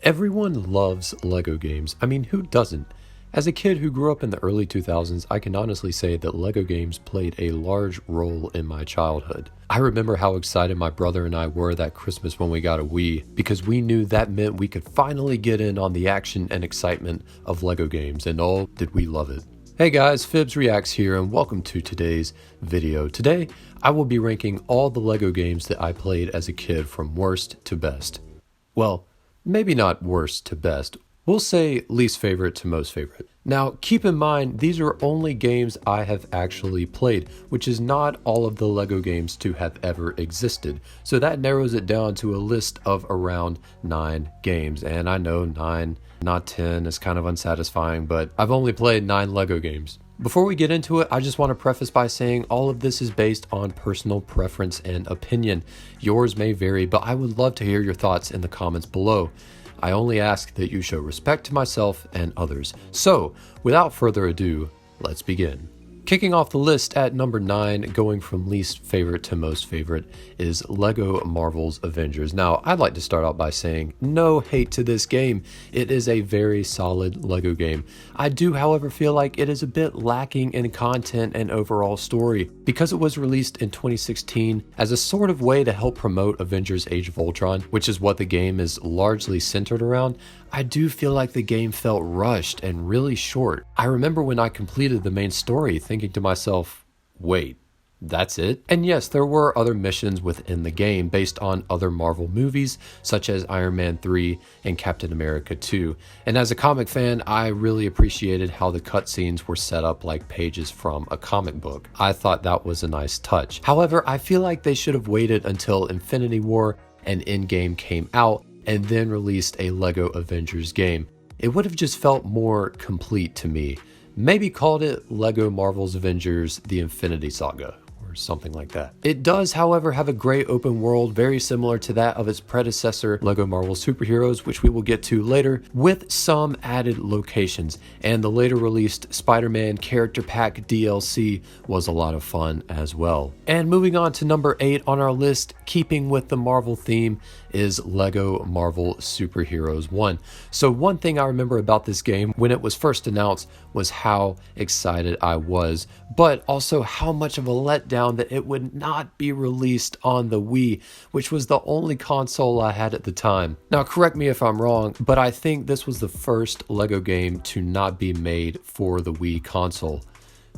Everyone loves Lego games. I mean, who doesn't? As a kid who grew up in the early 2000s, I can honestly say that Lego games played a large role in my childhood. I remember how excited my brother and I were that Christmas when we got a Wii, because we knew that meant we could finally get in on the action and excitement of Lego games, and oh, did we love it. Hey guys, Fibs Reacts here, and welcome to today's video. Today, I will be ranking all the Lego games that I played as a kid from worst to best. Well, maybe not worst to best. We'll say least favorite to most favorite. Now, keep in mind, these are only games I have actually played, which is not all of the Lego games to have ever existed. So that narrows it down to a list of around 9 games. And I know 9, not 10 is kind of unsatisfying, but I've only played 9 Lego games. Before we get into it, I just want to preface by saying all of this is based on personal preference and opinion. Yours may vary, but I would love to hear your thoughts in the comments below. I only ask that you show respect to myself and others. So, without further ado, let's begin. Kicking off the list at number 9, going from least favorite to most favorite, is Lego Marvel's Avengers. Now, I'd like to start out by saying no hate to this game. It is a very solid Lego game. I do, however, feel like it is a bit lacking in content and overall story. Because it was released in 2016 as a sort of way to help promote Avengers Age of Ultron, which is what the game is largely centered around, I do feel like the game felt rushed and really short. I remember when I completed the main story thinking to myself, wait, that's it? And yes, there were other missions within the game based on other Marvel movies, such as Iron Man 3 and Captain America 2. And as a comic fan, I really appreciated how the cutscenes were set up like pages from a comic book. I thought that was a nice touch. However, I feel like they should have waited until Infinity War and Endgame came out and then released a Lego Avengers game. It would have just felt more complete to me. Maybe called it Lego Marvel's Avengers: The Infinity Saga, or something like that. It does, however, have a great open world, very similar to that of its predecessor, Lego Marvel Superheroes, which we will get to later, with some added locations. And the later released Spider-Man Character Pack DLC was a lot of fun as well. And moving on to number 8 on our list, keeping with the Marvel theme, is Lego Marvel Superheroes 1. So one thing I remember about this game when it was first announced was how excited I was, but also how much of a letdown that it would not be released on the Wii, which was the only console I had at the time. Now correct me if I'm wrong, but I think this was the first Lego game to not be made for the Wii console.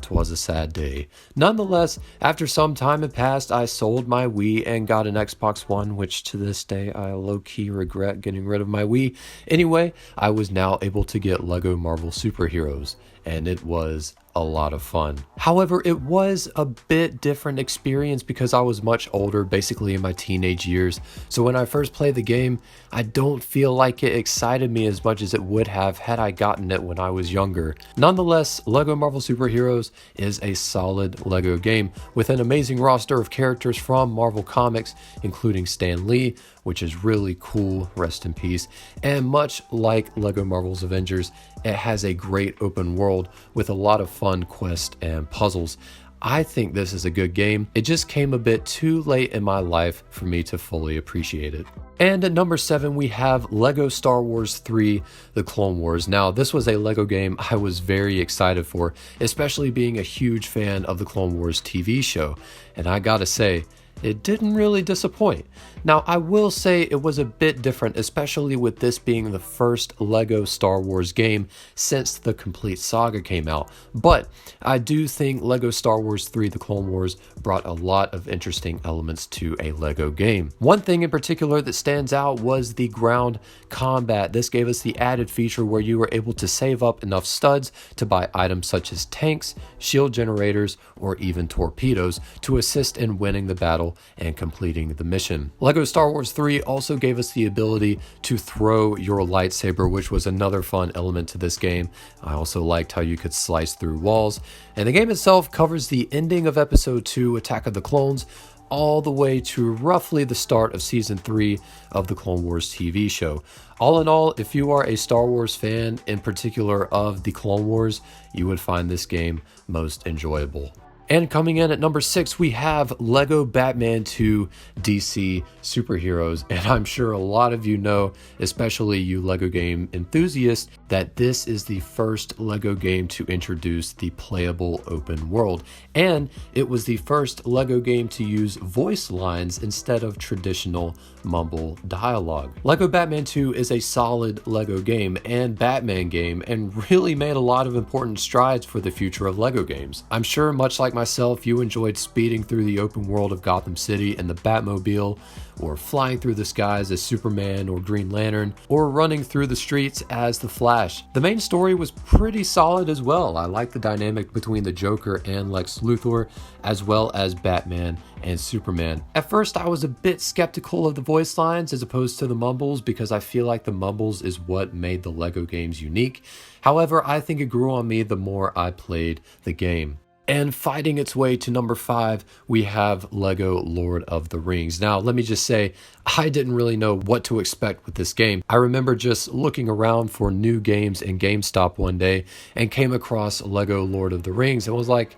'Twas a sad day. Nonetheless, after some time had passed, I sold my Wii and got an Xbox One, which to this day I low-key regret getting rid of my Wii. Anyway, I was now able to get Lego Marvel Superheroes, and it was a lot of fun. However, it was a bit different experience because I was much older, basically in my teenage years. So when I first played the game, I don't feel like it excited me as much as it would have had I gotten it when I was younger. Nonetheless, Lego Marvel Superheroes is a solid Lego game with an amazing roster of characters from Marvel Comics, including Stan Lee, which is really cool, rest in peace. And much like Lego Marvel's Avengers, it has a great open world with a lot of fun quests and puzzles. I think this is a good game. It just came a bit too late in my life for me to fully appreciate it. And at number 7, we have Lego Star Wars 3: The Clone Wars. Now, this was a Lego game I was very excited for, especially being a huge fan of the Clone Wars TV show. And I gotta say, it didn't really disappoint. Now, I will say it was a bit different, especially with this being the first Lego Star Wars game since the complete saga came out. But I do think Lego Star Wars 3: The Clone Wars brought a lot of interesting elements to a Lego game. One thing in particular that stands out was the ground combat. This gave us the added feature where you were able to save up enough studs to buy items such as tanks, shield generators, or even torpedoes to assist in winning the battle and completing the mission. Lego Star Wars 3 also gave us the ability to throw your lightsaber, which was another fun element to this game. I also liked how you could slice through walls. And the game itself covers the ending of Episode 2, Attack of the Clones, all the way to roughly the start of Season 3 of the Clone Wars TV show. All in all, if you are a Star Wars fan, in particular of the Clone Wars, you would find this game most enjoyable. And coming in at number 6, we have Lego Batman 2 DC Superheroes. And I'm sure a lot of you know, especially you Lego game enthusiasts, that this is the first Lego game to introduce the playable open world. And it was the first Lego game to use voice lines instead of traditional mumble dialogue. Lego Batman 2 is a solid Lego game and Batman game, and really made a lot of important strides for the future of Lego games. I'm sure, much like myself, you enjoyed speeding through the open world of Gotham City in the Batmobile, or flying through the skies as Superman or Green Lantern, or running through the streets as the Flash. The main story was pretty solid as well. I liked the dynamic between the Joker and Lex Luthor, as well as Batman and Superman. At first, I was a bit skeptical of the voice lines as opposed to the mumbles, because I feel like the mumbles is what made the Lego games unique. However, I think it grew on me the more I played the game. And fighting its way to number 5, we have Lego Lord of the Rings. Now, let me just say, I didn't really know what to expect with this game. I remember just looking around for new games in GameStop one day and came across Lego Lord of the Rings and was like,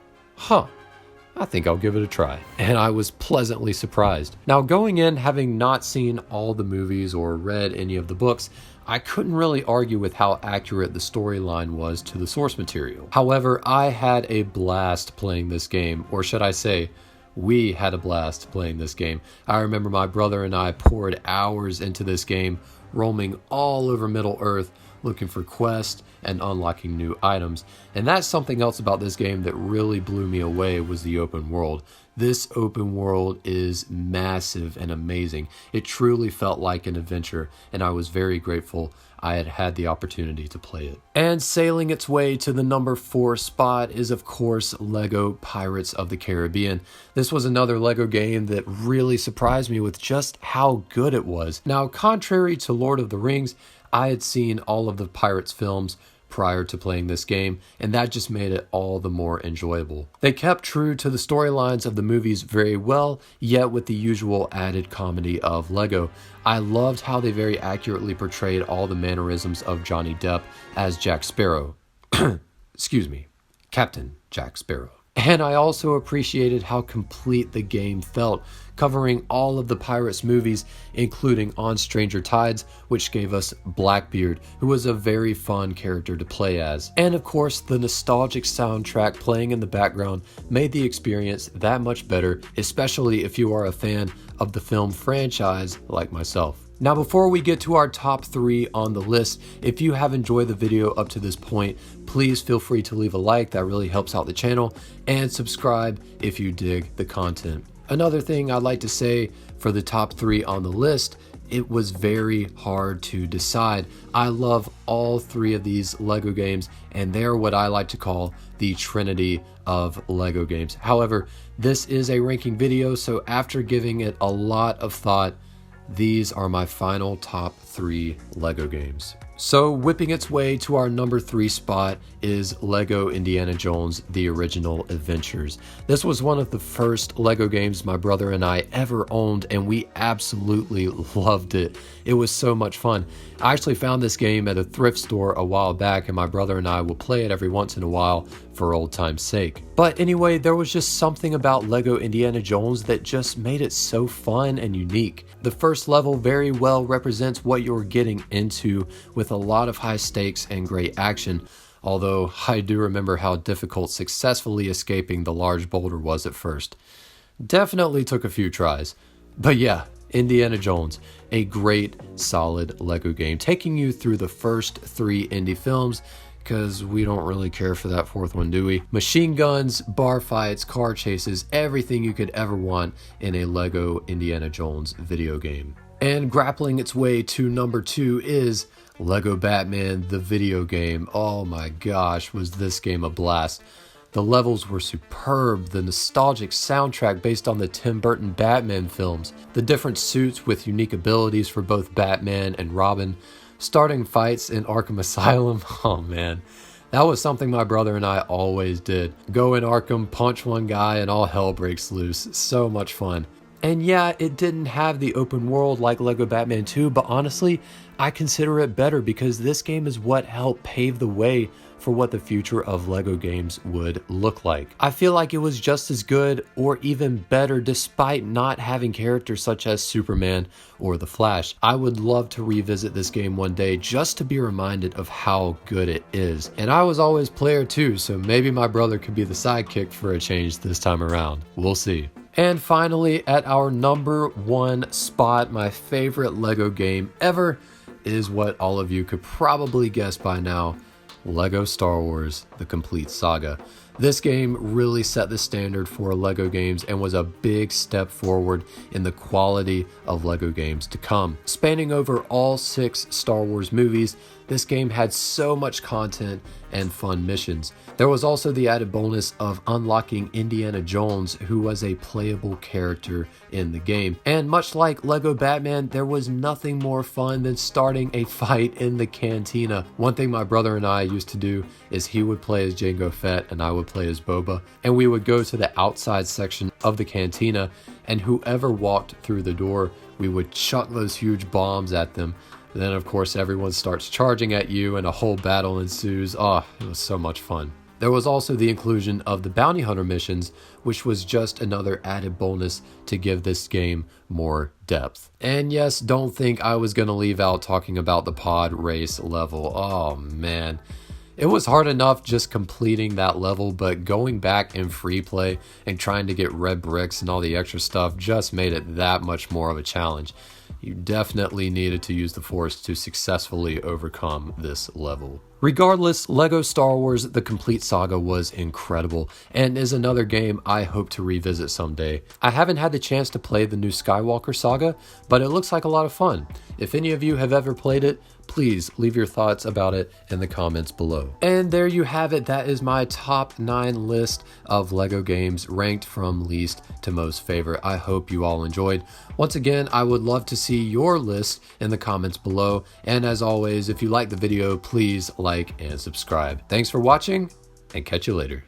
I think I'll give it a try. And I was pleasantly surprised. Now, going in, having not seen all the movies or read any of the books, I couldn't really argue with how accurate the storyline was to the source material. However, I had a blast playing this game, or should I say, we had a blast playing this game. I remember my brother and I poured hours into this game, roaming all over Middle-earth, looking for quests and unlocking new items. And that's something else about this game that really blew me away, was the open world. This open world is massive and amazing. It truly felt like an adventure, and I was very grateful I had had the opportunity to play it. And sailing its way to the number 4 spot is, of course, Lego Pirates of the Caribbean. This was another Lego game that really surprised me with just how good it was. Now, contrary to Lord of the Rings, I had seen all of the Pirates films prior to playing this game, and that just made it all the more enjoyable. They kept true to the storylines of the movies very well, yet with the usual added comedy of Lego. I loved how they very accurately portrayed all the mannerisms of Johnny Depp as Jack Sparrow. Excuse me, Captain Jack Sparrow. And I also appreciated how complete the game felt, covering all of the Pirates movies, including On Stranger Tides, which gave us Blackbeard, who was a very fun character to play as. And of course, the nostalgic soundtrack playing in the background made the experience that much better, especially if you are a fan of the film franchise like myself. Now, before we get to our top 3 on the list, if you have enjoyed the video up to this point, please feel free to leave a like. That really helps out the channel, and subscribe if you dig the content. Another thing I'd like to say for the top 3 on the list, it was very hard to decide. I love all 3 of these Lego games, and they're what I like to call the Trinity of Lego games. However, this is a ranking video, so after giving it a lot of thought, these are my final top 3 Lego games. So whipping its way to our number 3 spot is Lego Indiana Jones: The Original Adventures. This was one of the first Lego games my brother and I ever owned, and we absolutely loved it. It was so much fun. I actually found this game at a thrift store a while back, and my brother and I will play it every once in a while for old time's sake. But anyway, there was just something about Lego Indiana Jones that just made it so fun and unique. The first level very well represents what you're getting into, with a lot of high stakes and great action, although I do remember how difficult successfully escaping the large boulder was at first. Definitely took a few tries. But yeah, Indiana Jones, a great, solid Lego game, taking you through the first 3 indie films, because we don't really care for that 4th one, do we? Machine guns, bar fights, car chases, everything you could ever want in a Lego Indiana Jones video game. And grappling its way to number 2 is Lego Batman, the video game. Oh my gosh, was this game a blast. The levels were superb, the nostalgic soundtrack based on the Tim Burton Batman films, the different suits with unique abilities for both Batman and Robin, starting fights in Arkham Asylum. Oh man, that was something my brother and I always did. Go in Arkham, punch one guy, and all hell breaks loose. So much fun. And yeah, it didn't have the open world like Lego Batman 2, but honestly, I consider it better because this game is what helped pave the way for what the future of LEGO games would look like. I feel like it was just as good or even better despite not having characters such as Superman or the Flash. I would love to revisit this game one day just to be reminded of how good it is. And I was always player 2, so maybe my brother could be the sidekick for a change this time around. We'll see. And finally, at our number 1 spot, my favorite LEGO game ever is what all of you could probably guess by now: LEGO Star Wars: The Complete Saga. This game really set the standard for LEGO games and was a big step forward in the quality of LEGO games to come. Spanning over all 6 Star Wars movies, this game had so much content and fun missions. There was also the added bonus of unlocking Indiana Jones, who was a playable character in the game. And much like LEGO Batman, there was nothing more fun than starting a fight in the cantina. One thing my brother and I used to do is he would play as Jango Fett and I would play as Boba, and we would go to the outside section of the cantina, and whoever walked through the door, we would chuck those huge bombs at them. Then of course everyone starts charging at you and a whole battle ensues. Oh, it was so much fun. There was also the inclusion of the bounty hunter missions, which was just another added bonus to give this game more depth. And yes, don't think I was gonna leave out talking about the pod race level. Oh man. It was hard enough just completing that level, but going back in free play and trying to get red bricks and all the extra stuff just made it that much more of a challenge. You definitely needed to use the Force to successfully overcome this level. Regardless, LEGO Star Wars: The Complete Saga was incredible and is another game I hope to revisit someday. I haven't had the chance to play the new Skywalker saga, but it looks like a lot of fun. If any of you have ever played it, please leave your thoughts about it in the comments below. And there you have it. That is my top 9 list of LEGO games ranked from least to most favorite. I hope you all enjoyed. Once again, I would love to see your list in the comments below. And as always, if you like the video, please like and subscribe. Thanks for watching, and catch you later.